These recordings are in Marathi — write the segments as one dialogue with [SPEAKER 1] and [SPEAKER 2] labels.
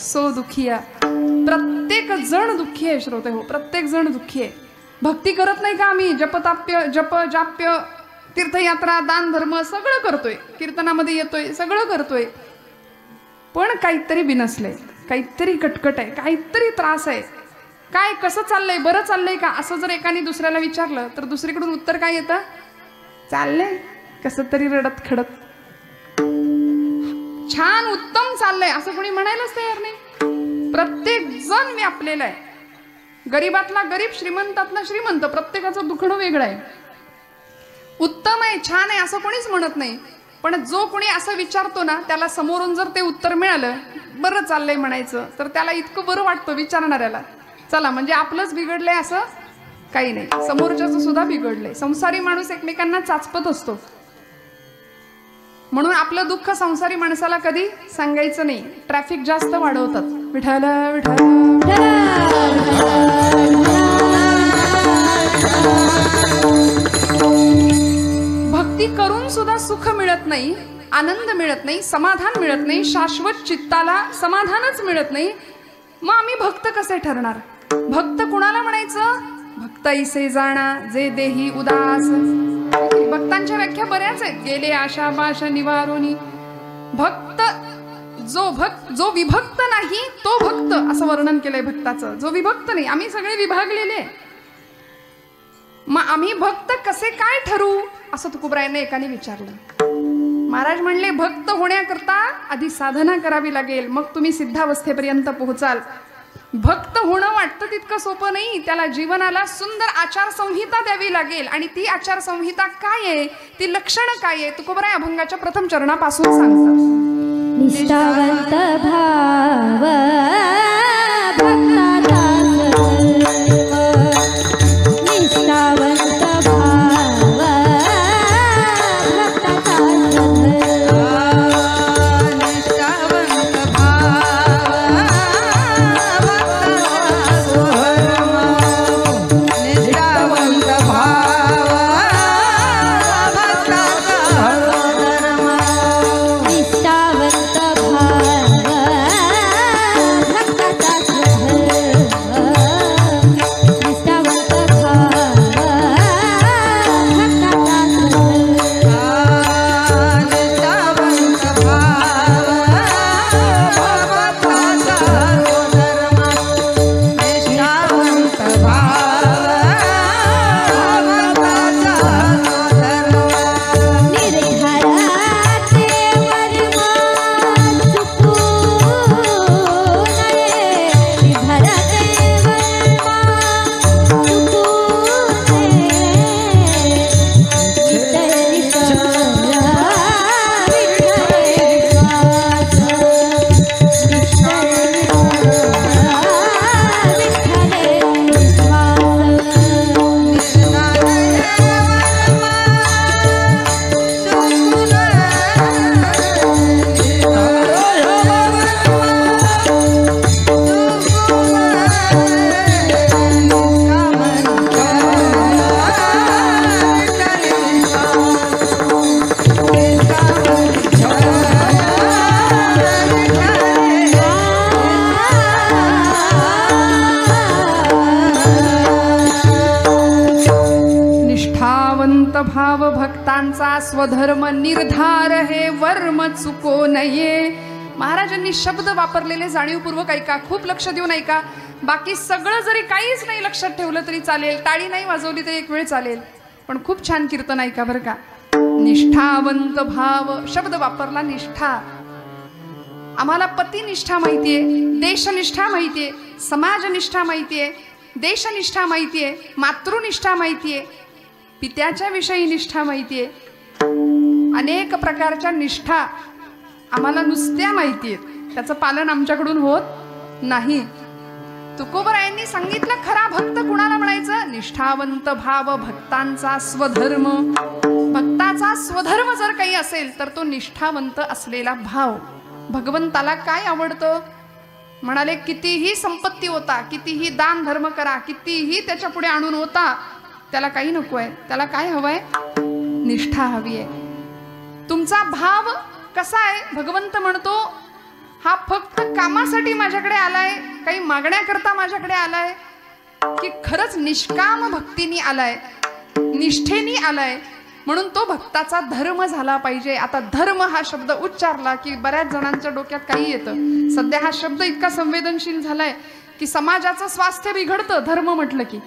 [SPEAKER 1] सो दुखिया. प्रत्येक जण दुःखी आहे श्रोते हो, प्रत्येक जण दुःखी आहे. भक्ती करत नाही का आम्ही? जपताप्य, जप जाप्य, तीर्थयात्रा, दान धर्म सगळं करतोय, कीर्तनामध्ये येतोय, सगळं करतोय, पण काहीतरी बिनसलंय, काहीतरी कटकट आहे, काहीतरी त्रास आहे. काय कसं चाललंय, बरं चाललंय का, असं जर एकाने दुसऱ्याला विचारलं तर दुसरीकडून उत्तर काय येतं? चाललंय कसं तरी रडत खडत. छान उत्तम चाललंय असं कोणी म्हणायलाच तयार नाही. प्रत्येक जण व्यापलेला आहे. गरीबातला गरीब, श्रीमंतातला श्रीमंत, प्रत्येकाचं दुखणं वेगळं आहे. उत्तम आहे, छान आहे असं कोणीच म्हणत नाही. पण जो कोणी असं विचारतो ना, त्याला समोरून जर ते उत्तर मिळालं, बरं चाललंय म्हणायचं, तर त्याला इतकं बरं वाटतं विचारणाऱ्याला. चला म्हणजे आपलंच बिघडलंय असं काही नाही, समोरच्याचं सुद्धा बिघडलंय. संसारी माणूस एकमेकांना चाचपत असतो, म्हणून आपलं दुःख संसारी माणसाला कधी सांगायचं नाही. ट्रॅफिक जास्त वाढवतात. विठ्ठल विठ्ठल भक्ती करून सुद्धा सुख मिळत नाही, आनंद मिळत नाही, समाधान मिळत नाही, शाश्वत चित्ताला समाधानच मिळत नाही. मग आम्ही भक्त कसे ठरणार? भक्त कुणाला म्हणायचं? भक्त ऐसे जाणा जे देही उदास. भक्तांच्या व्याख्या बऱ्याच आहेत. गेले आशा पाश निवारोनी. भक्त जो विभक्त नाही तो भक्त, असं वर्णन केलंय भक्ताचं. जो विभक्त नाही, आम्ही सगळे विभागलेले. मग आम्ही भक्त कसे काय ठरू, असं तुकोबरायांनी एकाने विचारलं. महाराज म्हणले, भक्त होण्याकरता आधी साधना करावी लागेल, मग तुम्ही सिद्धावस्थेपर्यंत पोहोचाल. भक्त होणं वाटतं तितकं सोपं नाही. त्याला जीवनाला सुंदर आचारसंहिता द्यावी लागेल. आणि ती आचारसंहिता काय आहे, ती लक्षणं काय आहे, तुकोबराय अभंगाच्या प्रथम चरणापासून सांगतात.
[SPEAKER 2] निष्ठावंत भाव भक्ताचा निष्ठावंत भाव
[SPEAKER 1] भाव भक्तांचा स्वधर्म निर्धार हे वर्म चुको नये. महाराजांनी शब्द वापरलेले जाणीवपूर्वक ऐका, खूप लक्ष देऊन ऐका. बाकी सगळं जरी काहीच नाही लक्षात ठेवलं तरी चालेल, टाळी नाही वाजवली तरी एक वेळ चालेल, पण खूप छान कीर्तन ऐका बरं का. निष्ठावंत भाव शब्द वापरला. निष्ठा, आम्हाला पतिनिष्ठा माहितीये, देशनिष्ठा माहितीये, समाजनिष्ठा माहितीये, देशनिष्ठा माहितीये, मातृनिष्ठा माहितीये, पित्याच्या विषयी निष्ठा माहितीये. अनेक प्रकारच्या निष्ठा आम्हाला नुसत्या माहितीये, त्याचं पालन आमच्याकडून होत नाही. तुकोबरायांनी सांगितलं, खरा भक्त कुणाला म्हणायचं? निष्ठावंत भाव भक्तांचा स्वधर्म. भक्ताचा स्वधर्म जर काही असेल तर तो निष्ठावंत असलेला भाव. भगवंताला काय आवडतं? म्हणाले, कितीही संपत्ती होता, कितीही दान धर्म करा, कितीही त्याच्या पुढे आणून होता, त्याला काही नको आहे. त्याला काय हवंय? निष्ठा हवी आहे. तुमचा भाव कसा आहे? भगवंत म्हणतो, हा फक्त कामासाठी माझ्याकडे आलाय, काही मागण्याकरता माझ्याकडे आलाय, की खरंच निष्काम भक्तीने आलाय, निष्ठेने आलाय, म्हणून तो भक्ताचा धर्म झाला पाहिजे. आता धर्म हा शब्द उच्चारला की बऱ्याच जणांच्या डोक्यात काही येतं. सध्या हा शब्द इतका संवेदनशील झालाय की समाजाचं स्वास्थ्य बिघडतं धर्म म्हटलं की.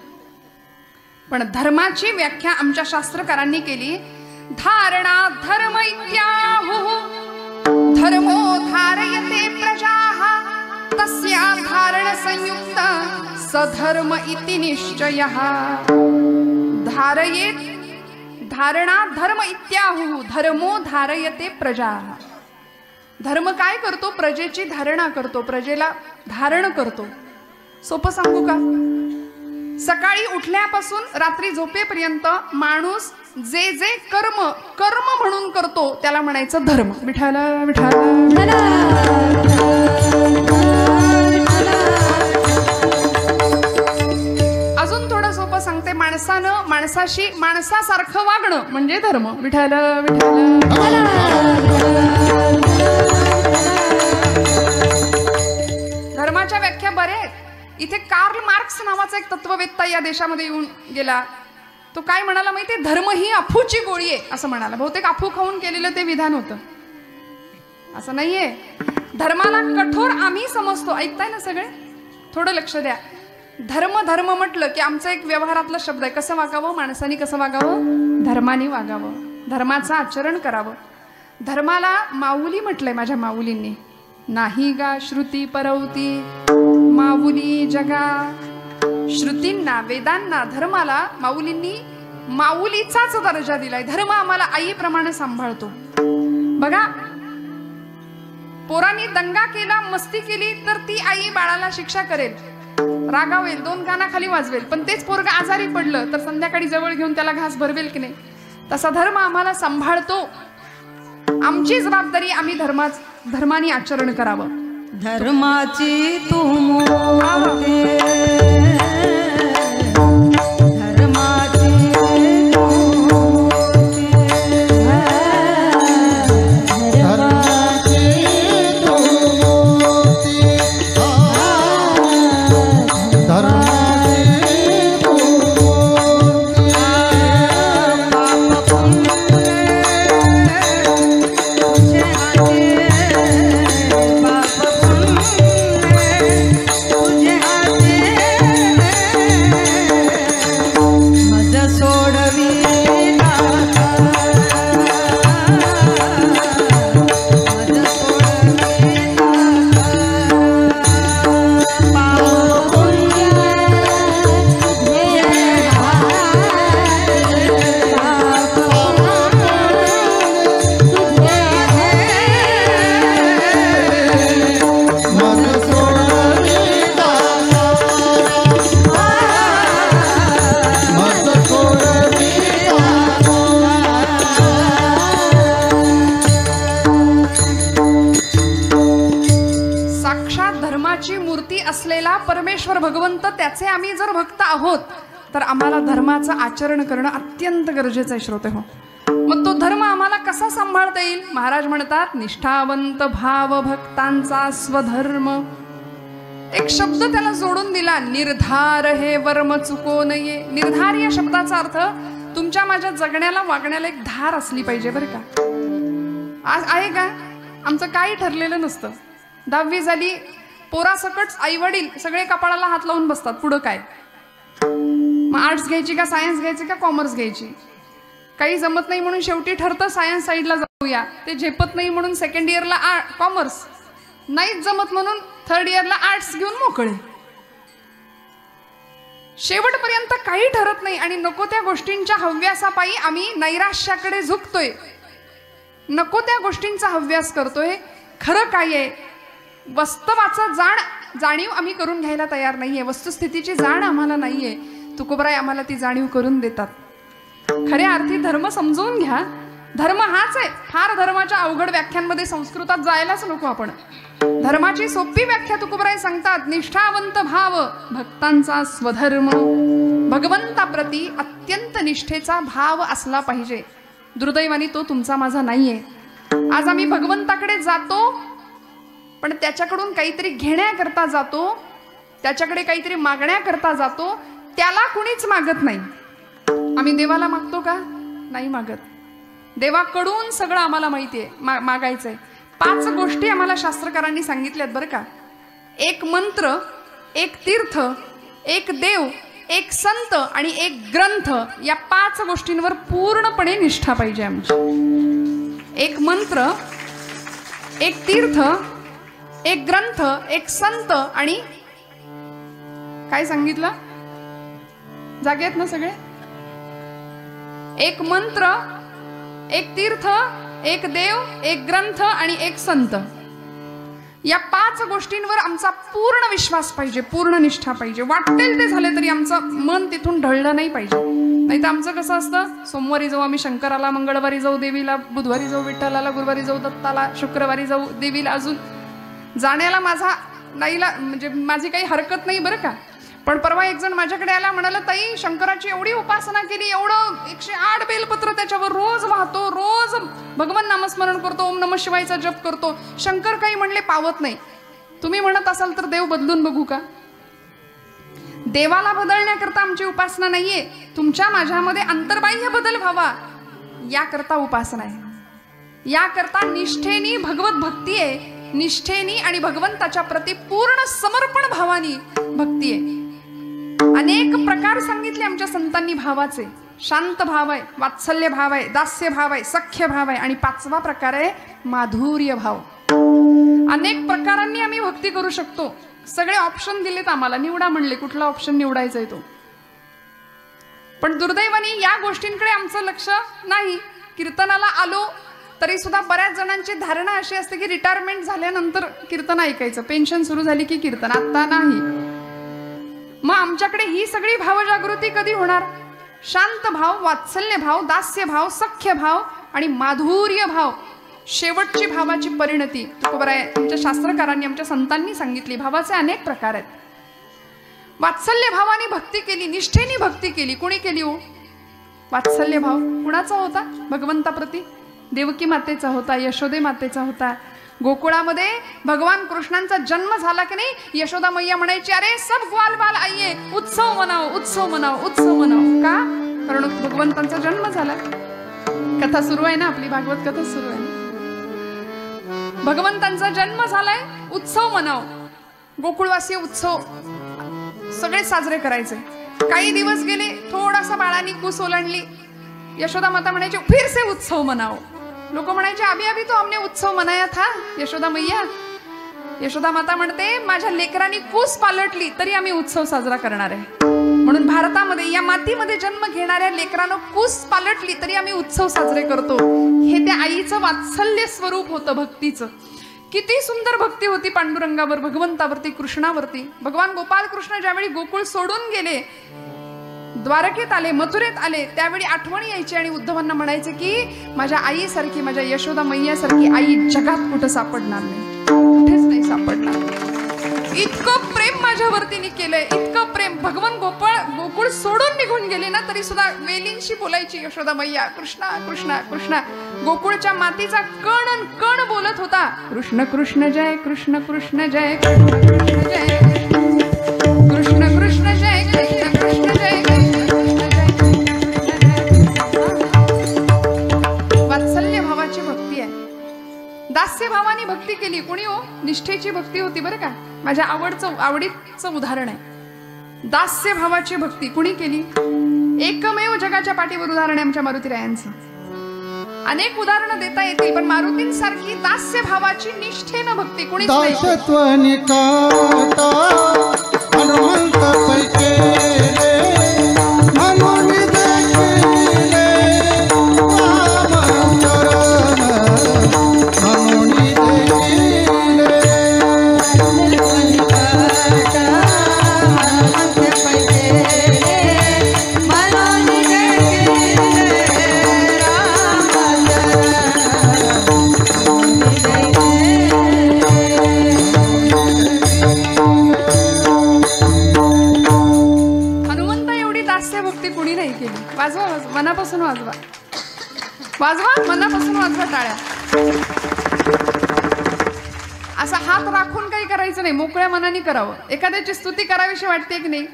[SPEAKER 1] पण धर्माची व्याख्या आमच्या शास्त्रकारांनी केली. धारणा धर्म इत्याहुः धर्मो धारयते प्रजाः तस्या धारण संयुक्त सधर्म इति निश्चयः. धारयेत धारणा धर्म इत्याहुः धर्मो धारयते प्रजाः. धर्म काय करतो? प्रजेची धारणा करतो, प्रजेला धारण करतो. सोपं सांगू का? सकाळी उठल्यापासून रात्री झोपेपर्यंत माणूस जे जे कर्म कर्म म्हणून करतो त्याला म्हणायचं धर्म. विठ्ठल विठ्ठल. अजून थोडं सोपं सांगते. माणसानं माणसाशी माणसासारखं वागणं म्हणजे धर्म. विठ्ठल विठ्ठल. धर्माच्या व्याख्या बऱ्या. इथे कार्ल मार्क्स नावाचा एक तत्ववेत्ता या देशामध्ये येऊन गेला. तो काय म्हणाला माहितीये? धर्म ही अफूची गोळी आहे असं म्हणाला. बहुतेक अफू खाऊन केलेलं ते विधान होतं. असं नाहीये. धर्माला कठोर आम्ही समजतो. ऐकताय ना सगळे? थोडं लक्ष द्या. धर्म धर्म म्हटलं की आमचा एक व्यवहारातला शब्द आहे. कसं वागावं? माणसाने कसं वागावं? धर्माने वागावं, धर्माचं आचरण करावं. धर्माला माऊली म्हटलंय माझ्या माऊलींनी. नाही गा श्रुती परवती माऊली जगा. श्रुतींना वेदांना धर्माला माऊलींनी माऊलीचाच दर्जा दिलाय. धर्म आम्हाला आईप्रमाणे सांभाळतो. बघा, पोरांनी दंगा केला, मस्ती केली तर ती आई बाळाला शिक्षा करेल, रागावेल, दोन कानाखाली वाजवेल. पण तेच पोरगा आजारी पडलं तर संध्याकाळी जवळ घेऊन त्याला घास भरवेल की नाही? तसा धर्म आम्हाला सांभाळतो. आमची जबाबदारी आम्ही धर्माने आचरण करावं.
[SPEAKER 3] धर्माची तू मूर्ती
[SPEAKER 1] असलेला परमेश्वर भगवंत, त्याचे आम्ही जर भक्त आहोत तर आम्हाला धर्माचं आचरण करणं अत्यंत गरजेचं आहे श्रोते हो. मग तो धर्म आम्हाला कसा सांभाळता येईल? महाराज म्हणतात निष्ठावंत भाव भक्तांचा स्वधर्म. एक शब्द त्याला जोडून दिला, निर्धार हे वर्म चुको नये. निर्धार या शब्दाचा अर्थ तुमच्या माझ्या जगण्याला वागण्याला एक धार असली पाहिजे बरं का. आज आहे का? आमचं काही ठरलेलं नसतं. 10वी झाली, पोरासकट आई वडील सगळे कपाळाला हात लावून बसतात, पुढं काय? मग आर्ट्स घ्यायची का सायन्स घ्यायची का कॉमर्स घ्यायची? काही जमत नाही म्हणून शेवटी ठरतं सायन्स साईडला जाऊया. ते झेपत नाही म्हणून सेकंड इयरला कॉमर्स, नाहीच जमत म्हणून थर्ड इयरला आर्ट्स घेऊन मोकळे. शेवटपर्यंत काही ठरत नाही आणि नको त्या गोष्टींच्या हव्यासापायी आम्ही नैराश्याकडे झुकतोय, नको त्या गोष्टींचा हव्यास करतोय. खरं काय आहे? वास्तवाचं जाणीव आम्ही करून घ्यायला तयार नाहीये. वस्तुस्थितीची जाण आम्हाला नाहीये. तुकोबराय आम्हाला ती जाणीव करून देतात. खऱ्या अर्थी धर्म समजून घ्या. धर्म हाच आहे. फार धर्माच्या अवघड व्याख्यांमध्ये संस्कृतात जायलाच नको आपण. धर्माची सोपी व्याख्या तुकोबराय सांगतात, निष्ठावंत भाव भक्तांचा स्वधर्म. भगवंताप्रती अत्यंत निष्ठेचा भाव असला पाहिजे. दुर्दैवाने तो तुमचा माझा नाहीये. आज आम्ही भगवंताकडे जातो पण त्याच्याकडून काहीतरी घेण्याकरता जातो, त्याच्याकडे काहीतरी मागण्याकरता जातो, त्याला कुणीच मागत नाही. आम्ही देवाला मागतो का? नाही मागत. देवाकडून सगळं आम्हाला माहिती आहे मागायचंय. 5 गोष्टी आम्हाला शास्त्रकारांनी सांगितल्यात बरं का. एक मंत्र, एक तीर्थ, एक देव, एक संत आणि एक ग्रंथ, या 5 गोष्टींवर पूर्णपणे निष्ठा पाहिजे आमची. एक मंत्र, एक तीर्थ, एक ग्रंथ, एक संत आणि काय सांगितलं? जागे आहेत ना सगळे? एक मंत्र, एक तीर्थ, एक देव, एक ग्रंथ आणि एक संत. या 5 गोष्टींवर आमचा पूर्ण विश्वास पाहिजे, पूर्ण निष्ठा पाहिजे. वाटेल ते झाले तरी आमचं मन तिथून ढळलं नाही पाहिजे. नाही तर आमचं कसं असतं, सोमवारी जाऊ आम्ही शंकराला, मंगळवारी जाऊ देवीला, बुधवारी जाऊ विठ्ठलाला, गुरुवारी जाऊ दत्ताला, शुक्रवारी जाऊ देवीला. अजून जाण्याला माझा नाहीला म्हणजे माझी काही हरकत नाही बरं का. पण परवा एक जण माझ्याकडे आला, म्हणाला ताई शंकराची एवढी उपासना केली, एवढं 108 बेलपत्र त्याच्यावर रोज वाहतो, रोज भगवान नामस्मरण करतो, ओम नमः शिवायचा जप करतो, शंकर काही म्हणले पावत नाही. तुम्ही म्हणत असाल तर देव बदलून बघू का? देवाला बदलण्याकरता आमची उपासना नाहीये, तुमच्या माझ्यामध्ये अंतर्बाह्य बदल व्हावा याकरता उपासना आहे. याकरता निष्ठेनी भगवत भक्ती आहे, निष्ठेनी आणि भगवंताच्या प्रती पूर्ण समर्पण भावानी भक्ती आहे. अनेक प्रकार सांगितले आमच्या संतांनी भावाचे. शांत भाव आहे, वात्सल्य भाव आहे, दास्य भाव आहे, सख्य भाव आहे आणि 5वा प्रकार आहे माधुर्य भाव. अनेक प्रकारांनी आम्ही भक्ती करू शकतो. सगळे ऑप्शन दिलेत आम्हाला, निवडा म्हणले कुठला ऑप्शन निवडायचा आहे तो. पण दुर्दैवाने या गोष्टींकडे आमचं लक्ष नाही. कीर्तनाला आलो तरी सुद्धा बऱ्याच जणांची धारणा अशी असते की रिटायरमेंट झाल्यानंतर कीर्तन ऐकायचं, पेन्शन सुरू झाली की कीर्तन. आता नाही. मग आमच्याकडे ही सगळी भावजागृती कधी होणार? शांत भाव, वात्सल्य भाव, दास्य भाव, सख्य भाव आणि माधुर्य भाव, शेवटची भावाची परिणती. बरोबर आहे, आमच्या शास्त्रकारांनी, आमच्या संतांनी सांगितली. भावाचे अनेक प्रकार आहेत. वात्सल्य भावाने भक्ती केली, निष्ठेने भक्ती केली. कुणी केली हो? वात्सल्य भाव कुणाचा होता? भगवंताप्रती. देवकी मातेचा होता, यशोदे मातेचा होता. गोकुळामध्ये भगवान कृष्णांचा जन्म झाला की नाही, यशोदा मैया म्हणायची अरे सब ग्वाल बाल आइये, उत्सव मनाओ, उत्सव मनाओ, उत्सव मनाओ. का? कारण भगवंतांचा जन्म झाला. कथा सुरू आहे ना आपली, भागवत कथा सुरू आहे ना. भगवंतांचा जन्म झालाय, उत्सव मनाओ. गोकुळवासी उत्सव सगळे साजरे करायचे. काही दिवस गेले, थोडासा बाळानी कुस ओलांडली, यशोदा माता म्हणायची फिर से उत्सव मनाओ. लोक म्हणायचे अभी अभी तो हमने उत्सव मनाया था यशोदा मैया. यशोदा माता म्हणते माझ्या लेकरांनी कुस पालटली तरी आम्ही उत्सव साजरा करणार आहे. म्हणून भारतामध्ये या मातीमध्ये जन्म घेणाऱ्या लेकरानं कुस पालटली तरी आम्ही उत्सव साजरे करतो. हे त्या आईचं वात्सल्य स्वरूप होतं भक्तीचं. किती सुंदर भक्ती होती पांडुरंगावर, भगवंतावरती, कृष्णावरती. भगवान गोपाल कृष्ण ज्यावेळी गोकुळ सोडून गेले, द्वारकेत आले, मथुरेत आले, त्यावेळी आठवण यायची आणि उद्धवांना म्हणायचे की माझ्या आईसारखी, माझ्या यशोदा मैयासारखी आई जगात कुठं सापडणार नाही, कुठेच नाही सापडणार. इतकं प्रेम माझ्यावरती केलंय, इतकं प्रेम. भगवान गोकुळ सोडून निघून गेले ना तरी सुद्धा वेलींशी बोलायची यशोदा मैया, कृष्णा कृष्णा कृष्णा. गोकुळच्या मातीचा कण कण बोलत होता कृष्ण कृष्ण जय, कृष्ण कृष्ण जय, कृष्ण कृष्ण जय, कृष्ण कृष्ण जय, कृष्ण कृष्ण जय. वात्सल्य भावाची भक्ती आहे. दास्य भावाने भक्ती केली. कोणी हो? निष्ठेची भक्ती होती बरं का. माझ्या आवडीचं उदाहरण आहे दास्य भावाची भक्ती. कुणी केली? एकमेव जगाच्या पाठीवर उदाहरण आहे आमच्या मारुतीरायांचं. अनेक उदाहरणं देता येतील पण मारुतींसारखी दास्य भावाची निष्ठेनं भक्ती कुणीच नाही. वाजवा वाजवा, मनापासून वाजवा, वाजवा, मनापासून वाजवा टाळ्या. असा हा दात राखून काही करायचं नाही, मोकळ्या मनाने करावं. एखाद्याची स्तुती करावीशी वाटते की नाही,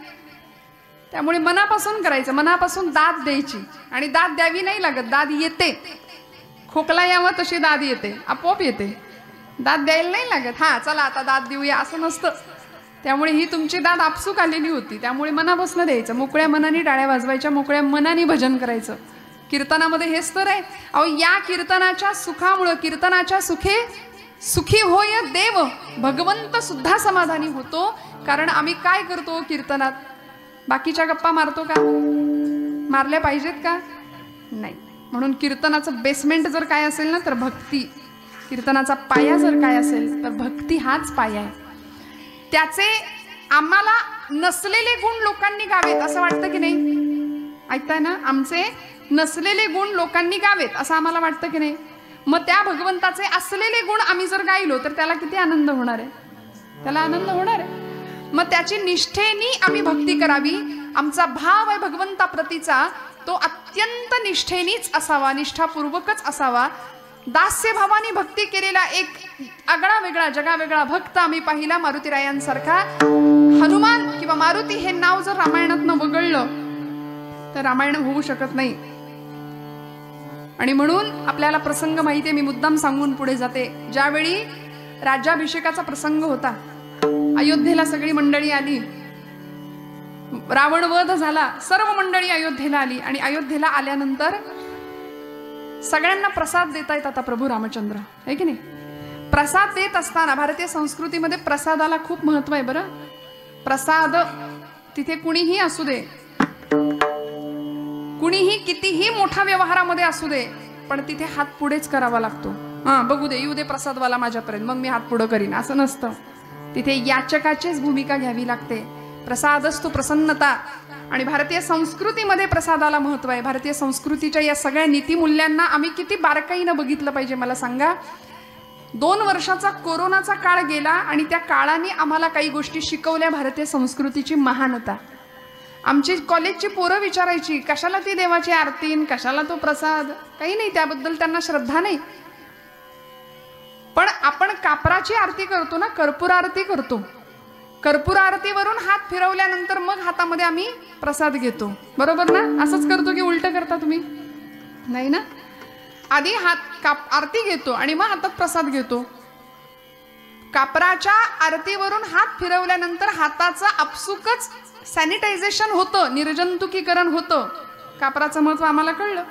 [SPEAKER 1] त्यामुळे मनापासून करायचं, मनापासून दाद द्यायची. आणि दाद द्यावी नाही लागत, दाद येते. खोकला यावं तशी दाद येते, आपोआप येते. दाद द्यायला नाही लागत, हा चला आता दाद देऊया असं नसतं. त्यामुळे ही तुमची दाद आपसूक आलेली होती, त्यामुळे मनापासून द्यायचं. मोकळ्या मनाने टाळ्या वाजवायच्या, मोकळ्या मनाने भजन करायचं. कीर्तनामध्ये हेच तर आहे. अहो, या कीर्तनाच्या सुखामुळं, कीर्तनाच्या सुखे सुखी होय देव, भगवंत सुद्धा समाधानी होतो. कारण आम्ही काय करतो कीर्तनात? बाकीच्या गप्पा मारतो का? मारल्या पाहिजेत का? नाही. म्हणून कीर्तनाचं बेसमेंट जर काय असेल ना तर भक्ती. कीर्तनाचा पाया जर काय असेल तर भक्ती हाच पाया आहे. त्याचे आम्हाला नसलेले गुण लोकांनी गावेत असं वाटतं की नाही? ऐकताय ना? आमचे नसलेले गुण लोकांनी गावेत असं आम्हाला वाटतं की नाही? मग त्या भगवंताचे असलेले गुण आम्ही जर गायलो तर त्याला किती आनंद होणार आहे? त्याला आनंद होणार आहे. मग त्याची निष्ठेनी आम्ही भक्ती करावी. आमचा भाव आहे भगवंताप्रतीचा, तो अत्यंत निष्ठेनीच असावा, निष्ठापूर्वकच असावा. दास्य भावाने भक्ती केलेला एक आगळा वेगळा जगावेगळा भक्त आम्ही पाहिला मारुतीरायांसारखा. हनुमान किंवा मारुती हे नाव जर रामायणातनं वगळलं तर रामायण होऊ शकत नाही. आणि म्हणून आपल्याला प्रसंग माहिती आहे, मी मुद्दाम सांगून पुढे जाते. ज्यावेळी राज्याभिषेकाचा प्रसंग होता, अयोध्येला सगळी मंडळी आली, रावण वध झाला, सर्व मंडळी अयोध्येला आली. आणि अयोध्येला आल्यानंतर सगळ्यांना प्रसाद देतायत आता प्रभू रामचंद्र, आहे की नाही? प्रसाद देत असताना भारतीय संस्कृतीमध्ये प्रसादाला खूप महत्व आहे बरं. प्रसाद तिथे कुणीही असू दे, कुणीही कितीही मोठा व्यवहारामध्ये असू दे, पण तिथे हात पुढेच करावा लागतो. हा, बघू दे, येऊ दे प्रसादवाला माझ्यापर्यंत, मग मी हात पुढे करीन असं नसतं. तिथे याचकाचीच भूमिका घ्यावी लागते. प्रसादस्तु प्रसन्नता. आणि भारतीय संस्कृतीमध्ये प्रसादाला महत्व आहे. भारतीय संस्कृतीच्या या सगळ्या नीतिमूल्यांना आम्ही किती बारकाईनं बघितलं पाहिजे मला सांगा. 2 वर्षाचा कोरोनाचा काळ गेला आणि त्या काळाने आम्हाला काही गोष्टी शिकवल्या. भारतीय संस्कृतीची महानता. आमची कॉलेजची पोरं विचारायची, कशाला ती देवाची आरती, कशाला तो प्रसाद? काही नाही, त्याबद्दल त्यांना श्रद्धा नाही. पण आपण कापराची आरती करतो ना, कर्पूर आरती करतो. कर्पूर आरतीवरून हात फिरवल्यानंतर मग हातामध्ये आम्ही प्रसाद घेतो, बरोबर ना? असंच करतो की उलट करता तुम्ही? नाही ना. आधी आरती घेतो आणि मग हातात प्रसाद घेतो. कापराच्या आरतीवरून हात फिरवल्यानंतर हाताचं आपसुकच सॅनिटायझेशन होतं, निर्जंतुकीकरण होतं. कापराचं महत्व आम्हाला कळलं.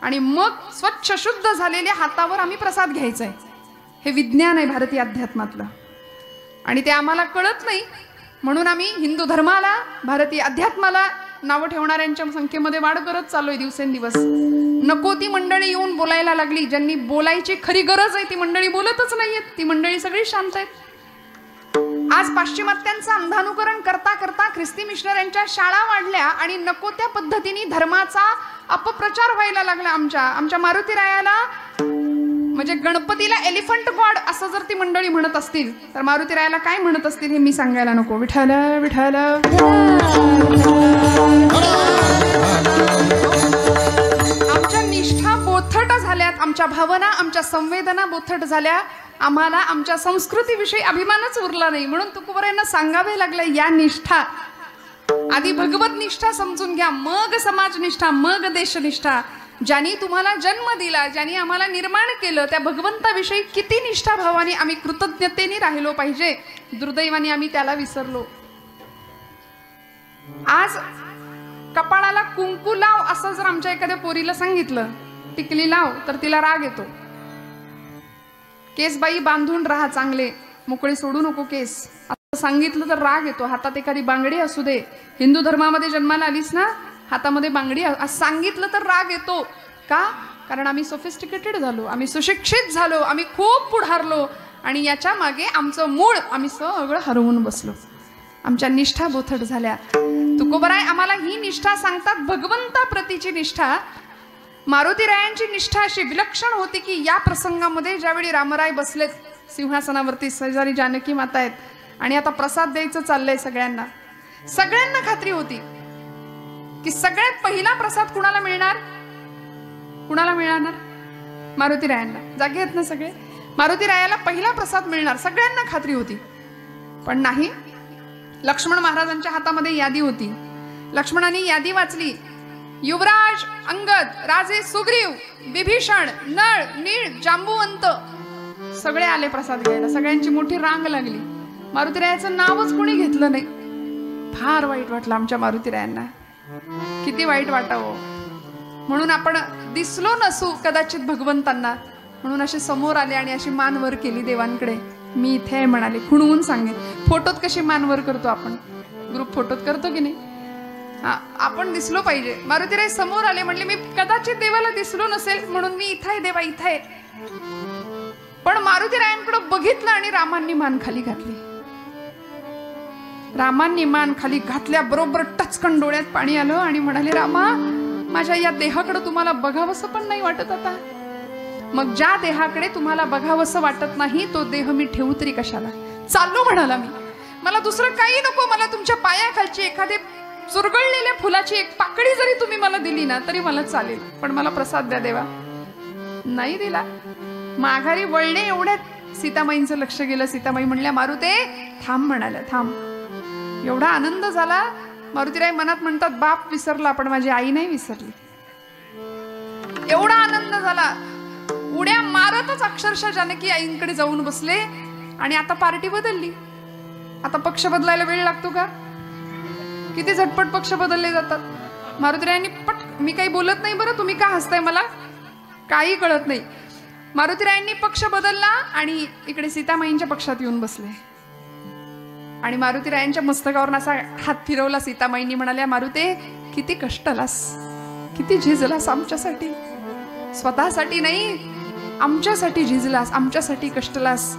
[SPEAKER 1] आणि मग स्वच्छ शुद्ध झालेल्या हातावर आम्ही प्रसाद घ्यायचा आहे. हे विज्ञान आहे भारतीय अध्यात्मातलं. आणि ते आम्हाला कळत नाही, म्हणून आम्ही हिंदू धर्माला, भारतीय अध्यात्माला नावं ठेवणाऱ्यांच्या संख्येमध्ये वाढ करत चाललोय दिवसेंदिवस. नको ती मंडळी येऊन बोलायला लागली. ज्यांनी बोलायची खरी गरज आहे ती मंडळी बोलतच नाहीयेत. ती मंडळी सगळी शांत आहेत. आज पाश्चिमात्यांचं अंधानुकरण करता करता ख्रिस्ती मिशनऱ्यांच्या शाळा वाढल्या आणि नको त्या पद्धतीने धर्माचा अपप्रचार व्हायला लागला. आमच्या मारुतीरायाला, म्हणजे गणपतीला एलिफंट गॉड असं जर ती मंडळी म्हणत असतील तर मारुतीरायाला काय म्हणत असतील हे मी सांगायला नको. विठ्ठल विठ्ठल. आमच्या निष्ठा बोथट झाल्यात, आमच्या भावना, आमच्या संवेदना बोथट झाल्या. आम्हाला आमच्या संस्कृतीविषयी अभिमानच उरला नाही. म्हणून तुकोबारायांना सांगावे लागलं, या निष्ठा आधी भगवत निष्ठा समजून घ्या, मग समाजनिष्ठा, मग देशनिष्ठा. ज्यांनी तुम्हाला जन्म दिला, ज्यांनी आम्हाला निर्माण केलं, त्या भगवंताविषयी किती निष्ठाभावाने आम्ही कृतज्ञतेने राहिलो पाहिजे. दुर्दैवाने आम्ही त्याला विसरलो. आज कपाळाला कुंकू लाव असं जर आमच्या एखाद्या पोरीला सांगितलं, टिकली लाव, तर तिला राग येतो. केस बाई बांधून राहा, चांगले मोकळे सोडू नको केस असं सांगितलं तर राग येतो. हातात एखादी बांगडी असू दे, हिंदू धर्मामध्ये जन्माला आलीस ना, हातामध्ये बांगडी असं सांगितलं तर राग येतो. का? कारण आम्ही सोफिस्टिकेटेड झालो, आम्ही सुशिक्षित झालो, आम्ही खूप पुढारलो. आणि याच्या मागे आमचं मूळ आम्ही सगळं हरवून बसलो. आमच्या निष्ठा बोथट झाल्या. तुकोबाराय आम्हाला ही निष्ठा सांगतात, भगवंताप्रतीची निष्ठा. मारुतीरायांची निष्ठा अशी विलक्षण होती की या प्रसंगामध्ये ज्यावेळी रामराय बसलेत सिंहासनावरती, शेजारी जानकी माता आहेत आणि आता प्रसाद द्यायचं चाललंय सगळ्यांना. सगळ्यांना खात्री होती की सगळ्यात पहिला प्रसाद कुणाला मिळणार? कुणाला मिळणार? मारुतीरायांना. जागे आहेत ना सगळे? मारुती रायाला पहिला प्रसाद मिळणार सगळ्यांना खात्री होती, पण नाही. लक्ष्मण महाराजांच्या हातामध्ये यादी होती. लक्ष्मणाने यादी वाचली. युवराज अंगद, राजे सुग्रीव, विभीषण, नळ, नीळ, जांबुवंत सगळे आले प्रसाद घ्यायला. सगळ्यांची मोठी रांग लागली. मारुतीरायाचं नावच कोणी घेतलं नाही. फार वाईट वाटलं आमच्या मारुतीरायांना. किती वाईट वाटावं. म्हणून आपण दिसलो नसू कदाचित भगवंतांना, म्हणून असे समोर आले आणि अशी मान वर केली देवांकडे. मी इथे आहे म्हणाले. खुणवून सांगेन. फोटोत कशी मान वर करतो आपण, ग्रुप फोटोत करतो की नाही, आपण दिसलो पाहिजे. मारुतीराय समोर आले, म्हणले मी कदाचित देवाला दिसलो नसेल म्हणून मी इथं आहे देवा, इथं आहे. पण मारुतीरायांकडे बघितलं आणि रामांनी मान खाली घातली. रामांनी मान खाली घातल्या बरोबर टचकन डोळ्यात पाणी आलं आणि म्हणाले, रामा माझ्या या देहाकडे तुम्हाला बघावंसं पण नाही वाटत आता. मग ज्या देहाकडे तुम्हाला बघावंसं वाटत नाही तो देह मी ठेवू तरी कशाला. चाललो म्हणाला मी, मला दुसरं काही नको. मला तुमच्या पायाखालची एखादी चुरगळलेल्या फुलाची एक पाकळी जरी तुम्ही मला दिली ना तरी मला चालेल, पण मला प्रसाद द्या देवा. नाही दिला. माघारी वळणे एवढ्यात सीतामाईंचं लक्ष गेलं. सीतामाई म्हणल्या, मारुते थांब म्हणाल्या, थांब. एवढा आनंद झाला. मारुतीराय मनात म्हणतात, बाप विसरला पण माझी आई नाही विसरली. एवढा आनंद झाला. उड्या मारतच अक्षरशः जानकी आईंकडे जाऊन बसले. आणि आता पार्टी बदलली. आता पक्ष बदलायला वेळ लागतो का? किती झटपट पक्ष बदलले जातात. मारुतीरायांनी मी काही बोलत नाही बरं, तुम्ही का हसताय, मला काही कळत नाही. मारुतीरायांनी पक्ष बदलला आणि इकडे सीतामाईंच्या पक्षात येऊन बसले. आणि मारुतीरायांच्या मस्तकावर असा हात फिरवला. सीतामाईंनी म्हणाल्या, मारुते किती कष्टलास, किती झिजलास आमच्यासाठी. स्वतःसाठी नाही, आमच्यासाठी झिजलास, आमच्यासाठी कष्टलास.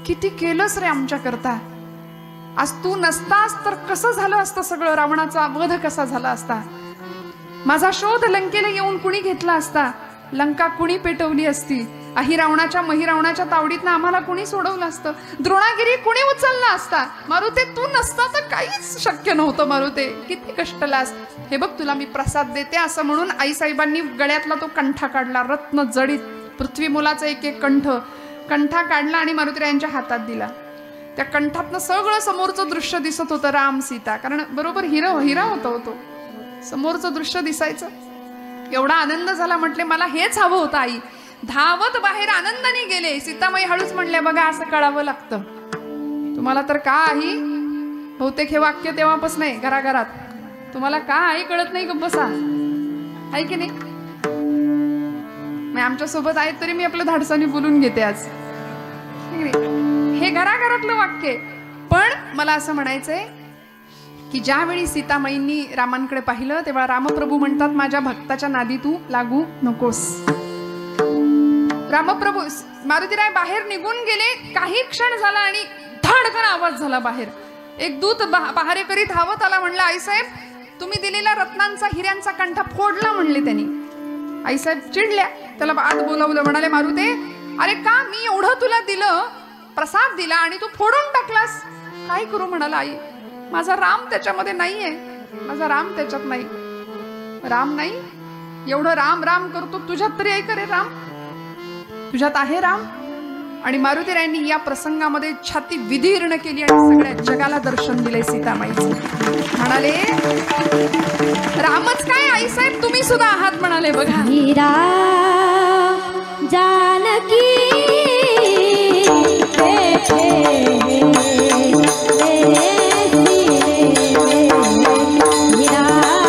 [SPEAKER 1] किती केलंस रे आमच्या करता. आज तू नसतास तर कसं झालं असतं सगळं. रावणाचा वध कसा झाला असता. माझा शोध लंकेला येऊन कुणी घेतला असता. लंका कुणी पेटवली असती. अहिरावणाच्या महिरावणाच्या तावडीतनं आम्हाला कुणी सोडवलं असतं. द्रोणागिरी कुणी उचलला असता. मारुते तू नसता तर काहीच शक्य नव्हतं. मारुते किती कष्टलास. हे बघ तुला मी प्रसाद देते असं म्हणून आईसाहेबांनी गळ्यातला तो कंठा काढला. रत्न जडित पृथ्वी मुलाचा एक एक कंठा काढला आणि मारुतीरायांच्या हातात दिला. त्या कंठातनं सगळं समोरचं दृश्य दिसत होतं. राम सीता, कारण बरोबर हिरा होता होतो. समोरचं दृश्य दिसायचं. एवढा आनंद झाला. म्हटले मला हेच हवं होतं. आई धावत बाहेर आनंदाने गेले. सीतामाई हळूच म्हणल्या, बघा असं कळावं लागतं तुम्हाला तर का आई. बहुतेक हे वाक्य तेव्हापासून नाही घराघरात. तुम्हाला का आई कळत नाही, गप्प बसा. आहे की नाही. आमच्या सोबत आहेत तरी मी आपल्या धाडसाने बोलून घेते आज. हे घराघरातलं वाक्य. पण मला असं म्हणायचंय की ज्यावेळी सीतामाईंनी रामांकडे पाहिलं तेव्हा रामप्रभू म्हणतात, माझ्या भक्ताच्या नादी तू लागू नकोस. रामप्रभू मारुतीराय बाहेर निघून गेले. काही क्षण झाला आणि धडकन आवाज झाला बाहेर. एक दूत पहारेकरी धावत आला. म्हणला, आईसाहेब तुम्ही दिलेला रत्नांचा हिऱ्यांचा कंठा फोडला म्हणले त्यांनी. आईसाहेब चिडल्या. त्याला आत बोलावलं. म्हणाले, मारुते अरे का मी एवढं तुला दिलं, प्रसाद दिला आणि तू फोडून टाकलास. काय करू म्हणाला. आई माझा राम त्याच्यामध्ये नाहीये. माझा राम त्याच्यात नाही. राम नाही. एवढं राम राम करतो तुझ्यात तरी आहे करे राम. तुझ्यात आहे राम. आणि मारुतीरायांनी या प्रसंगामध्ये छाती विदीर्ण केली आणि सगळ्या जगाला दर्शन दिले सीतामाईचं. म्हणाले, रामच काय आईसाहेब तुम्ही सुद्धा आहात म्हणाले. बघा
[SPEAKER 2] मीरा जानकी
[SPEAKER 3] जानकी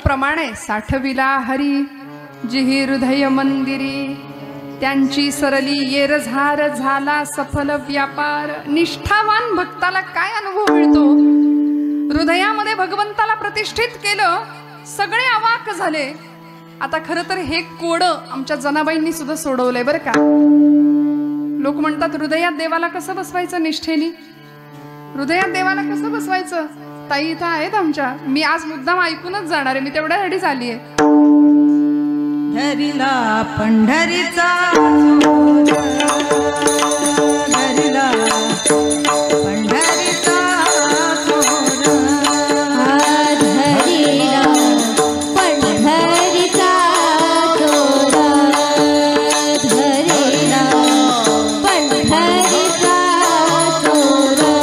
[SPEAKER 1] प्रमाणे साठविला हरी जिही हृदय मंदिरी त्यांची सरली येरझार झाला सफल व्यापार। निष्ठावान भक्ताला काय अनुभव मिळतो? हृदयामध्ये भगवंताला प्रतिष्ठित केलं, सगळे अवाक झाले। आता खरं तर हे कोड आमच्या जनाबाईंनी सुद्धा सोडवलंय बरं का। लोक म्हणतात हृदयात देवाला कसं बसवायचं निष्ठेनी, हृदयात देवाला कसं बसवायचं? ताई इथं आहेत आमच्या, मी आज मुद्दाम ऐकूनच जाणार आहे, मी तेवढ्यासाठी आली आहे।
[SPEAKER 3] धरिला पंढरीचा धरिला पंढरीचा
[SPEAKER 2] धरिला पंढरीचा दोरा धरिला पंढरीचा दोरा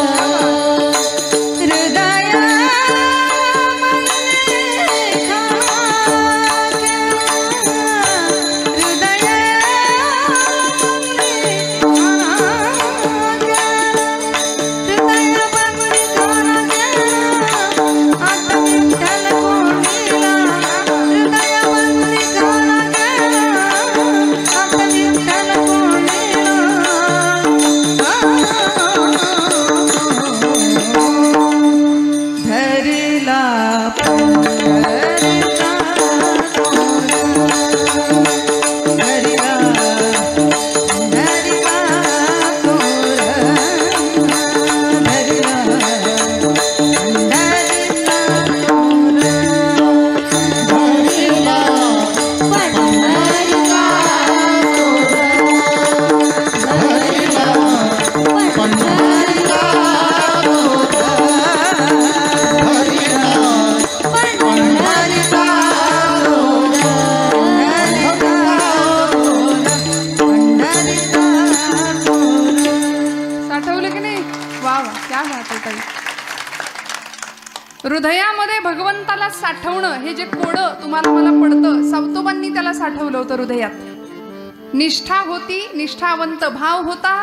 [SPEAKER 1] हृदयामध्ये भगवंताला साठवणं हे जे कोड तुम्हाला मला पडतं, सावतोबांनी त्याला साठवलं होतं हृदयात। निष्ठा होती, निष्ठावंत भाव होता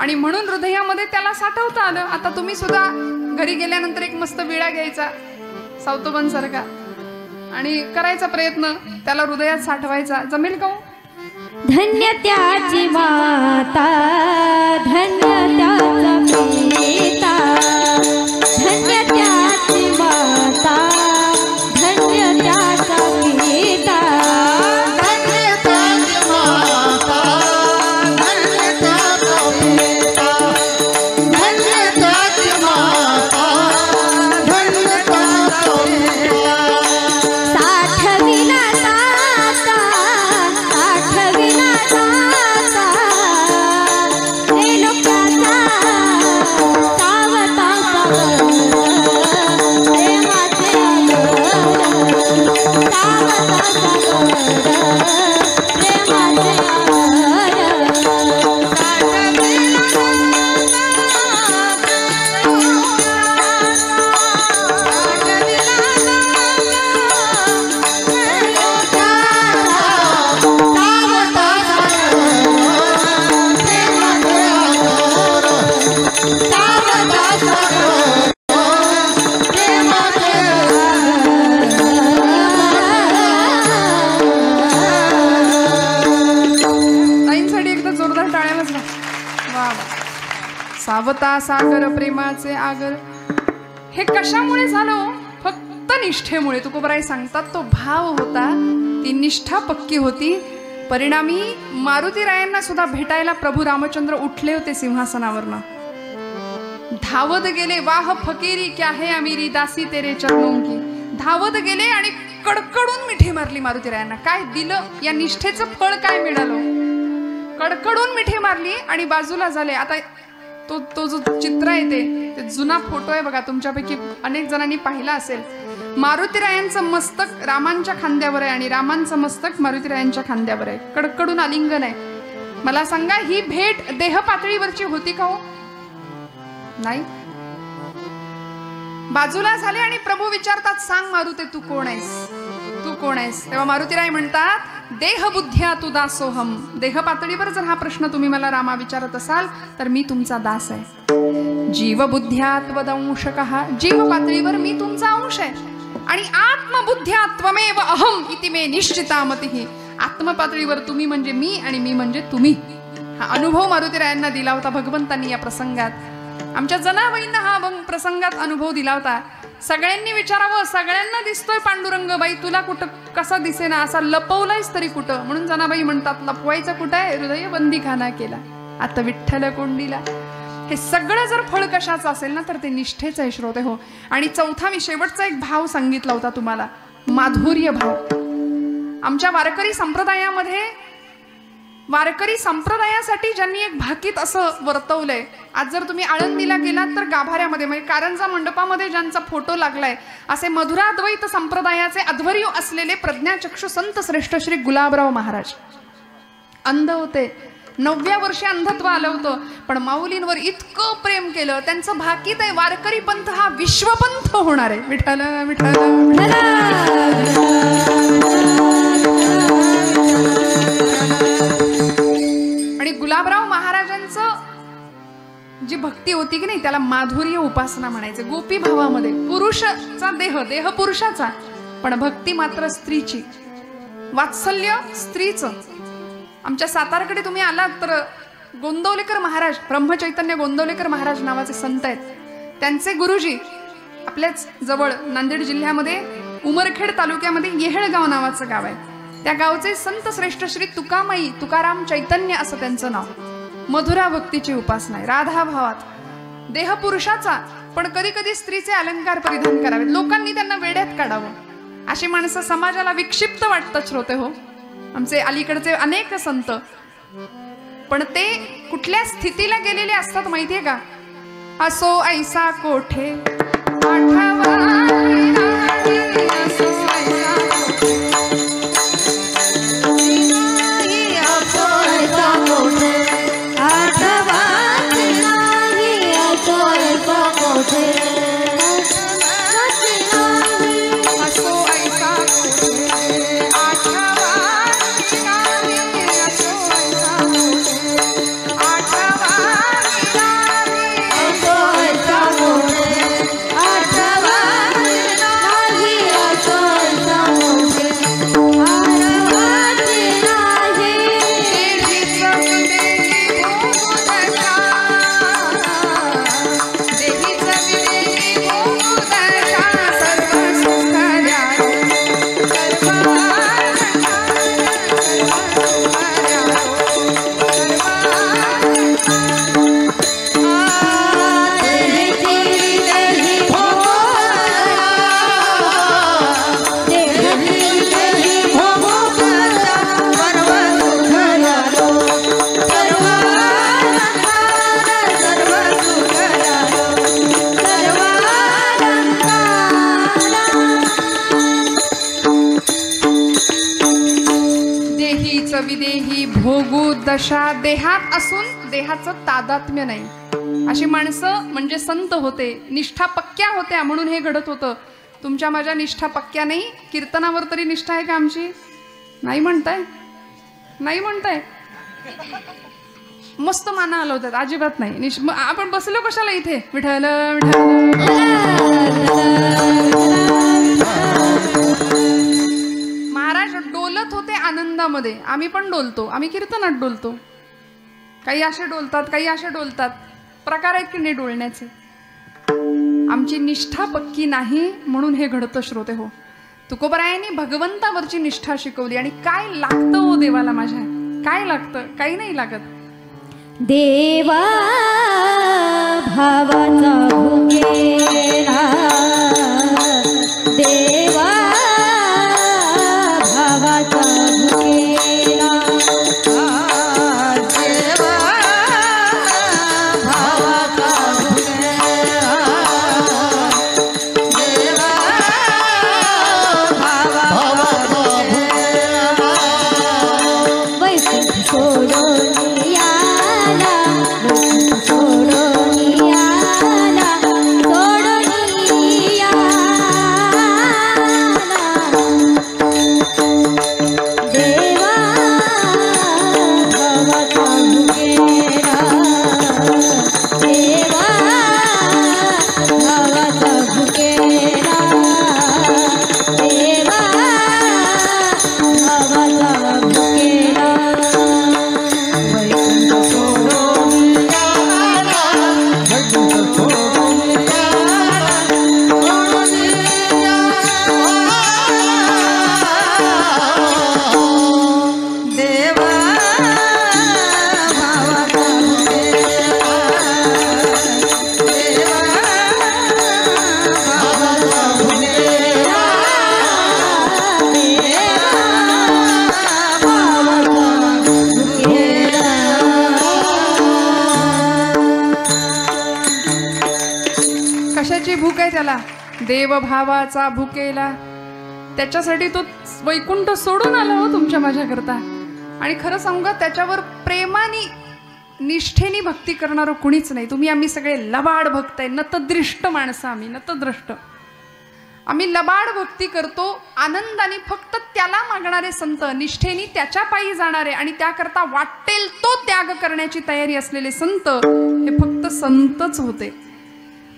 [SPEAKER 1] आणि म्हणून हृदयामध्ये त्याला साठवता आलं। आता तुम्ही सुद्धा घरी गेल्यानंतर एक मस्त विडा घ्यायचा सावतोबांसारखा आणि करायचा प्रयत्न त्याला हृदयात साठवायचा, जमेल का?
[SPEAKER 2] धन्य त्याची माता धन्य त्याचा पिता धन्य त्याची माता धन्य त्याचा पिता
[SPEAKER 4] धन्य त्याची माता धन्य त्याचा पिता धन्य त्याची माता धन्य त्याचा पिता
[SPEAKER 2] साठविला ताता साठविला ताता हे लोकाचा सावता
[SPEAKER 1] सावता सागर प्रेमाचे आगर। हे कशामुळे झालं? फक्त निष्ठेमुळे। तुकोबराय सांगतात तो भाव होता, ती निष्ठा पक्की होती। परिणामी मारुतीरायांना सुद्धा भेटायला प्रभू रामचंद्र उठले होते सिंहासनावरनं, धावत गेले। वाह फकीरी क्या है अमीरी दासी तेरे चरणों की, धावत गेले आणि कडकडून मिठी मारली मारुतीरायांना। काय दिलं? या निष्ठेचं फळ काय मिळालं? कडकडून मिठी मारली आणि बाजूला झाले। आता तो जो चित्र आहे ते जुना फोटो आहे बघा, तुमच्यापैकी अनेक जणांनी पाहिला असेल। मारुतीरायांचं मस्तक रामांच्या खांद्यावर आहे आणि रामांचं मस्तक मारुतीरायांच्या खांद्यावर आहे, कडकडून आलिंगन आहे। मला सांगा, ही भेट देह पातळीवरची होती का हो? नाही। बाजूला झाले आणि प्रभू विचारतात, सांग मारुते तू कोण आहेस, तू कोण आहेस? तेव्हा मारुतीराय म्हणतात, देह बुद्ध्या तू दासोहम। देह पातळीवर जर हा प्रश्न तुम्ही मला रामा विचारत असाल तर मी तुमचा दास आहे। जीव बुद्ध्या त्वदंशकः, जीव पातळीवर मी तुमचा अंश आहे। आणि आत्मबुद्ध्या त्वमेव अहम इति मे निश्चिता मतिः. आत्मपातळीवर तुम्ही म्हणजे मी आणि मी म्हणजे तुम्ही. हा अनुभव मारुतीरायांना दिला होता भगवंतांनी या प्रसंगात. आमच्या जनाबाईंना हा प्रसंगात अनुभव दिला होता. सगळ्यांनी विचारावं, सगळ्यांना दिसतोय पांडुरंग, बाई तुला कुठं कसा दिसेना, असा लपवलायस तरी कुठं. म्हणून जनाबाई म्हणतात लपवायचं कुठं आहे, हृदय बंदीखाना केला आता विठ्ठल कोंडीला. हे सगळं जर फळ कशाचं असेल ना तर ते निष्ठेचं आहे श्रोते हो. आणि चौथा मी शेवटचा एक भाव सांगितला होता तुम्हाला, माधुर्य भाव. आमच्या वारकरी संप्रदायासाठी ज्यांनी एक भाकीत असं वर्तवलंय. आज जर तुम्ही आळंदीला गेलात तर गाभाऱ्यामध्ये म्हणजे कारंजा मंडपामध्ये ज्यांचा फोटो लागलाय असे मधुराद्वैत संप्रदायाचे अध्वर्यू असलेले प्रज्ञाचक्षु संत श्रेष्ठ श्री गुलाबराव महाराज अंध होते. 9व्या वर्षी अंधत्व आलं होतं, पण माऊलींवर इतकं प्रेम केलं. त्यांचं भाकीत आहे वारकरी पंथ हा विश्वपंथ होणार आहे. विठ्ठल विठ्ठल. आणि गुलाबराव महाराजांचं जी भक्ती होती की नाही त्याला माधुर्य उपासना म्हणायचं. गोपी भावामध्ये पुरुषाचा देह पुरुषाचा, पण भक्ती मात्र स्त्रीची, वात्सल्य स्त्रीचं. आमच्या सातारकडे तुम्ही आलात तर गोंदवलेकर महाराज, ब्रह्मचैतन्य गोंदवलेकर महाराज नावाचे संत आहेत. त्यांचे गुरुजी आपल्याच जवळ नांदेड जिल्ह्यामध्ये उमरखेड तालुक्यामध्ये येहळगाव नावाचं गाव आहे. त्या गावचे संत श्रेष्ठ श्री तुकामाई तुकाराम चैतन्य असं त्यांचं नाव. मधुरा भक्तीची उपासना आहे. राधा भावात देह पुरुषाचा, पण कधी कधी स्त्रीचे अलंकार परिधान करावेत. लोकांनी त्यांना वेड्यात काढावं. अशी माणसं समाजाला विक्षिप्त वाटतात श्रोते हो. आमचे अलीकडचे अनेक संत, पण ते कुठल्या स्थितीला गेलेले असतात माहितीये का? असो ऐसा कोठे आठवा विदेही भोगू दशा. देहात असून देहाचं तादात्म्य नाही अशी माणसं म्हणजे संत होते. निष्ठा पक्क्या होत्या म्हणून हे घडत होतं. तुमच्या माझ्या निष्ठा पक्क्या नाही. कीर्तनावर तरी निष्ठा आहे का आमची? नाही म्हणताय, नाही म्हणताय. मस्त माना आलं होतं, अजिबात नाही. आपण बसलो कशाला इथे? विठ्ठल महाराज डोलत होते आनंदामध्ये. आम्ही पण डोलतो, आम्ही कीर्तनात डोलतो. काही असे डोलतात, काही असे डोलतात. प्रकार आहेत की नाही डोलण्याचे. आमची निष्ठा पक्की नाही म्हणून हे घडतं श्रोते हो. तुकोबरायांनी भगवंतावरची निष्ठा शिकवली. आणि काय लागतं हो देवाला माझ्या? काय लागतं? काही नाही लागत.
[SPEAKER 2] देवा भावाचा भुकेला, देवा भावाचा भुकेला,
[SPEAKER 3] देवा भावाचा भुकेला, देवा भावाचा भुकेला,
[SPEAKER 2] वैकुंठ सोडून याला, वैकुंठ सोडून याला, सोडून
[SPEAKER 1] कशाची भूक आहे त्याला? देवभावाचा भुकेला. त्याच्यासाठी तो वैकुंठ सोडून आला हो तुमच्या माझ्याकरता. आणि खरं सांगू का, त्याच्यावर प्रेमाने निष्ठेने भक्ती करणारं कुणीच नाही. तुम्ही आम्ही सगळे लबाड भक्त आहे, नतदृष्ट माणसं आम्ही, नतद्रष्ट. आम्ही लबाड भक्ती करतो आनंदाने. फक्त त्याला मागणारे संत, निष्ठेने त्याच्या पायी जाणारे आणि त्याकरता वाटेल तो त्याग करण्याची तयारी असलेले संत, हे फक्त संतच होते.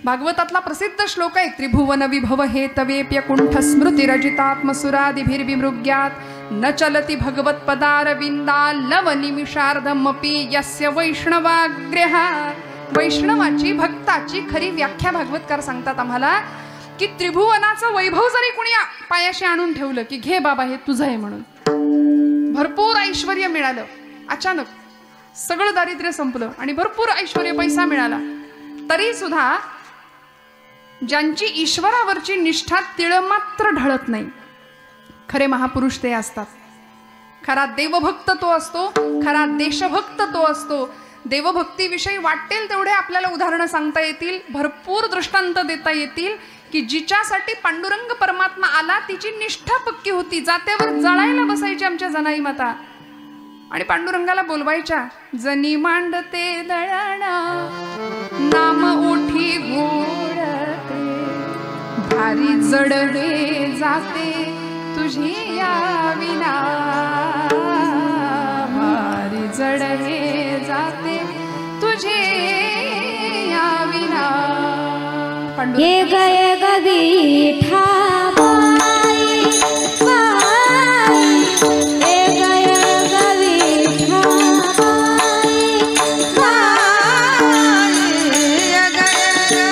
[SPEAKER 1] भागवतातला प्रसिद्ध श्लोक आहे, त्रिभुवन विभव हे तवेप्य कुंठ स्मृती रजितात्मसुरादिभिर्विमृग्यात न चलती भगवत पदारविंदा लव निमिषार्धमपि यस्य वैष्णवाग्रह. वैष्णवाची भक्ताची खरी व्याख्या भागवतकार सांगतात आम्हाला की त्रिभुवनाचं वैभव जरी कुणी पायाशी आणून ठेवलं की घे बाबा हे तुझं आहे म्हणून, भरपूर ऐश्वर्य मिळालं, अचानक सगळं दारिद्र्य संपलं आणि भरपूर ऐश्वर्य पैसा मिळाला, तरी सुद्धा ज्यांची ईश्वरावरची निष्ठा तिळमात्र ढळत नाही, खरे महापुरुष ते असतात. खरा देवभक्त तो असतो, खरा देशभक्त तो असतो. देवभक्तीविषयी वाटेल तेवढे आपल्याला उदाहरणं सांगता येतील, भरपूर दृष्टांत देता येतील की जिच्यासाठी पांडुरंग परमात्मा आला तिची निष्ठा पक्की होती. जात्यावर जळायला बसायची आमच्या जनाई माता आणि पांडुरंगाला बोलवायच्या, जनी मांडते दळणा नाम ओठी घोडते भारी जडवे जाते तुझी या विना, भारी जडवे जाते तुझे या विना.
[SPEAKER 2] ये गए गवीठा बाई बाई, ये गए गवीठा बाई बाई, ये गए गवीठा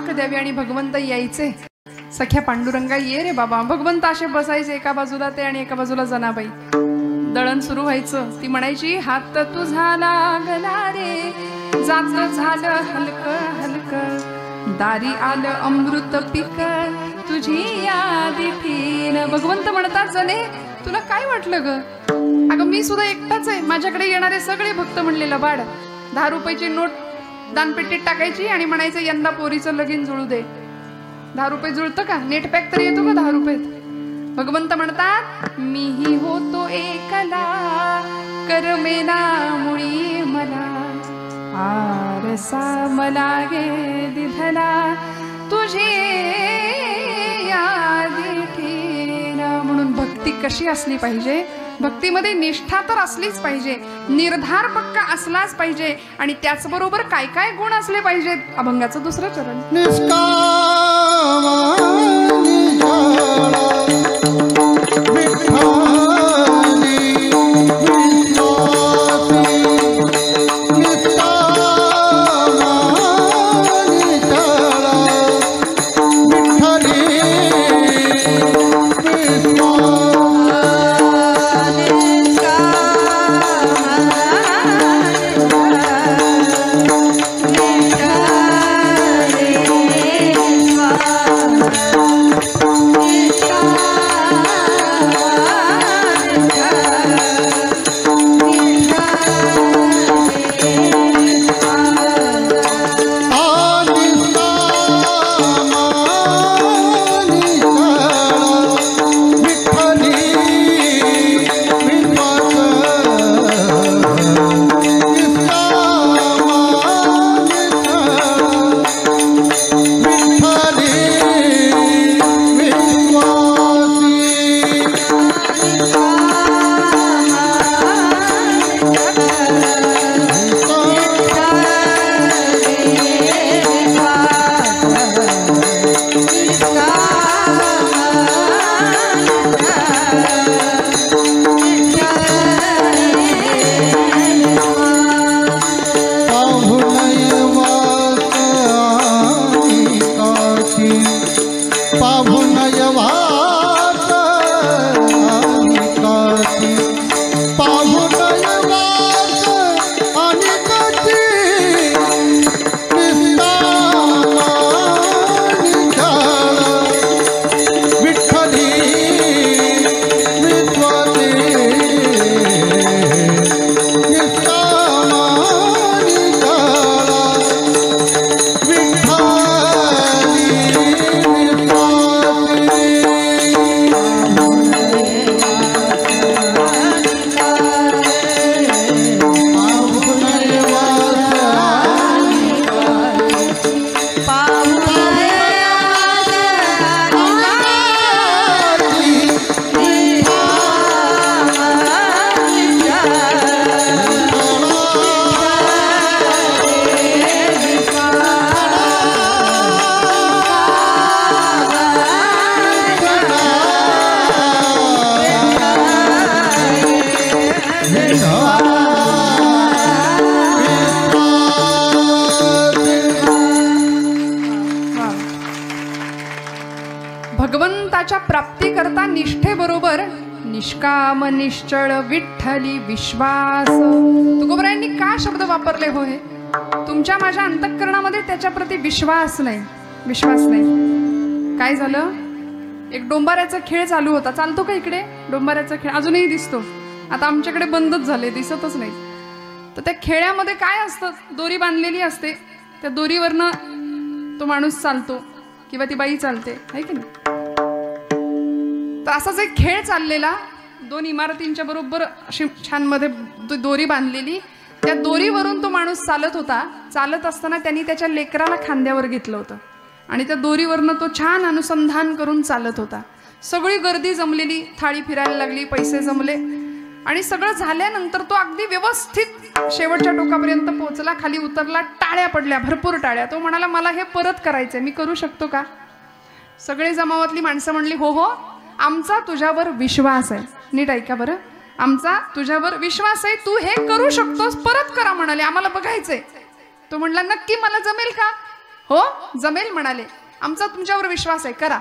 [SPEAKER 1] द्यावी आणि भगवंत यायचे. सख्या पांडुरंगा ये रे बाबा. भगवंत असे बसायचे, एका बाजूला ते आणि एका बाजूला जनाबाई. दळण सुरू व्हायचं, ती म्हणायची, हात तुझा लागला रे जात झालं हलक हलक, दारी आलं अमृत पिक तुझी यादी ठीन. भगवंत म्हणतात, जने तुला काय वाटलं ग? अगं मी सुद्धा एकटाच आहे. माझ्याकडे येणारे सगळे भक्त म्हणले लबाड. 10 रुपयाची नोट दानपेटीत टाकायची आणि म्हणायचं यंदा पोरीचं लगीन जुळू दे. 10 रुपये जुळतं का? नेट पॅक तरी येतो का 10 रुपयात? भगवंत म्हणतात, मीही होतो एकला करमेना मुळी मला, आरसा मला गे दिधला तुझे यादी ठीन. म्हणून भक्ती कशी असली पाहिजे? भक्तीमध्ये निष्ठा तर असलीच पाहिजे, निर्धार पक्का असलाच पाहिजे आणि त्याचबरोबर काय काय गुण असले पाहिजेत? अभंगाचं 2रं चरण. निष्काम निश्चळ विठ्ठली विश्वास. तुकोबरायांनी का शब्द वापरले हो हे? तुमच्या माझ्या अंतःकरणामध्ये त्याच्या प्रती विश्वास नाही, विश्वास नाही. काय झालं? एक डोंबाऱ्याचा खेळ चालू होता. चालतो का इकडे डोंबाऱ्याचा खेळ? अजूनही दिसतो. आता आमच्याकडे बंदच झाले, दिसतच नाही. तर त्या खेळामध्ये काय असतं? दोरी बांधलेली असते. त्या दोरीवरनं तो माणूस चालतो किंवा ती बाई चालते, आहे की नाही? तर असाच एक खेळ चाललेला. दोन इमारतींच्या बरोबर अशी छान मध्ये दोरी बांधलेली. त्या दोरीवरून तो माणूस चालत होता. चालत असताना त्यांनी त्याच्या लेकराला खांद्यावर घेतलं होतं आणि त्या दोरीवरनं तो छान अनुसंधान करून चालत होता. सगळी गर्दी जमलेली, थाळी फिरायला लागली, पैसे जमले आणि सगळं झाल्यानंतर तो अगदी व्यवस्थित शेवटच्या टोकापर्यंत पोहोचला. खाली उतरला, टाळ्या पडल्या, भरपूर टाळ्या. तो म्हणाला मला हे परत करायचंय, मी करू शकतो का? सगळे जमावातली माणसं म्हणली हो हो, आमचा तुझ्यावर विश्वास आहे. नीट ऐका बरं, आमचा तुझ्यावर विश्वास आहे, तू हे करू शकतोस, परत करा म्हणाले, आम्हाला बघायचंय. तो म्हणला नक्की मला जमेल का? हो जमेल म्हणाले, आमचा तुमच्यावर विश्वास आहे, करा.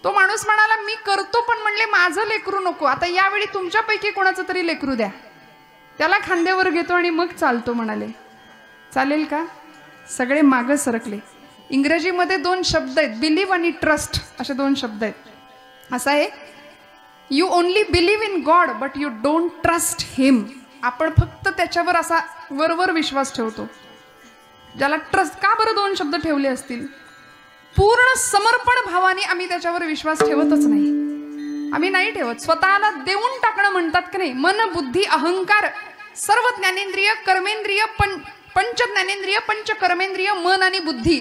[SPEAKER 1] तो माणूस म्हणाला मी करतो, पण म्हणले माझं लेकरू नको, आता यावेळी तुमच्यापैकी कोणाचं तरी लेकरू द्या. त्याला खांद्यावर घेतो आणि मग चालतो म्हणाले. चालेल का? सगळे मागं सरकले. इंग्रजीमध्ये दोन शब्द आहेत, बिलीव्ह आणि ट्रस्ट, असे दोन शब्द आहेत. असं आहे, you only believe in God but you don't trust him. आपण फक्त त्याच्यावर असा वरवर विश्वास ठेवतो. ज्याला ट्रस्ट, का बरं दोन शब्द ठेवले असतील? पूर्ण समर्पण भावाने आम्ही त्याच्यावर विश्वास ठेवतच नाही. आम्ही नाही ठेवत. स्वतःला देऊन टाकणं म्हणतात की नाही. मन बुद्धी अहंकार सर्व ज्ञानेंद्रिय कर्मेंद्रिय पंच ज्ञानेंद्रिय पंच कर्मेंद्रिय मन आणि बुद्धी,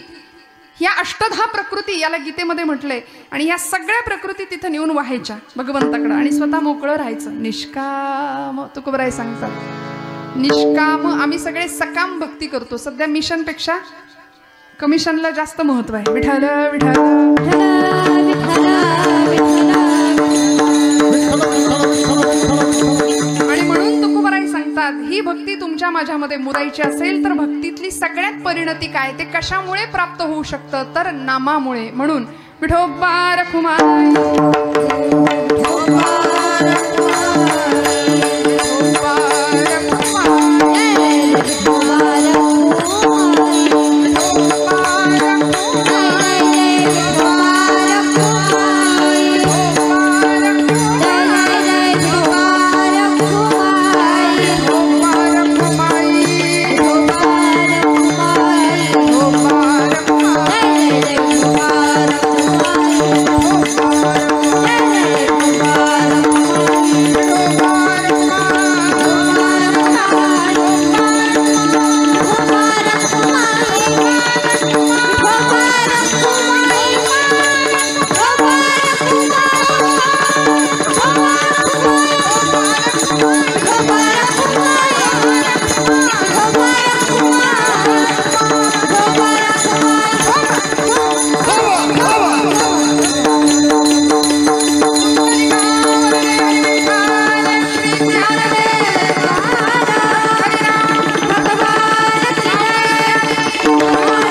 [SPEAKER 1] ह्या अष्टधा प्रकृती याला गीतेमध्ये म्हटलंय. आणि ह्या सगळ्या प्रकृती तिथं नेऊन व्हायच्या भगवंताकडं आणि स्वतः मोकळं राहायचं. निष्काम तुकोबराय सांगतात. निष्काम. आम्ही सगळे सकाम भक्ती करतो. सध्या मिशन पेक्षा कमिशनला जास्त महत्व आहे. विठ्ठल विठ्ठल आणि म्हणून तुकोबराय सांगतात, ही भक्ती तुमच्या माझ्यामध्ये मुरायची असेल तर भक्तीतली सगळ्यात परिणती काय, ते कशामुळे प्राप्त होऊ शकतं? तर नामामुळे. म्हणून विठोबा रखुमाई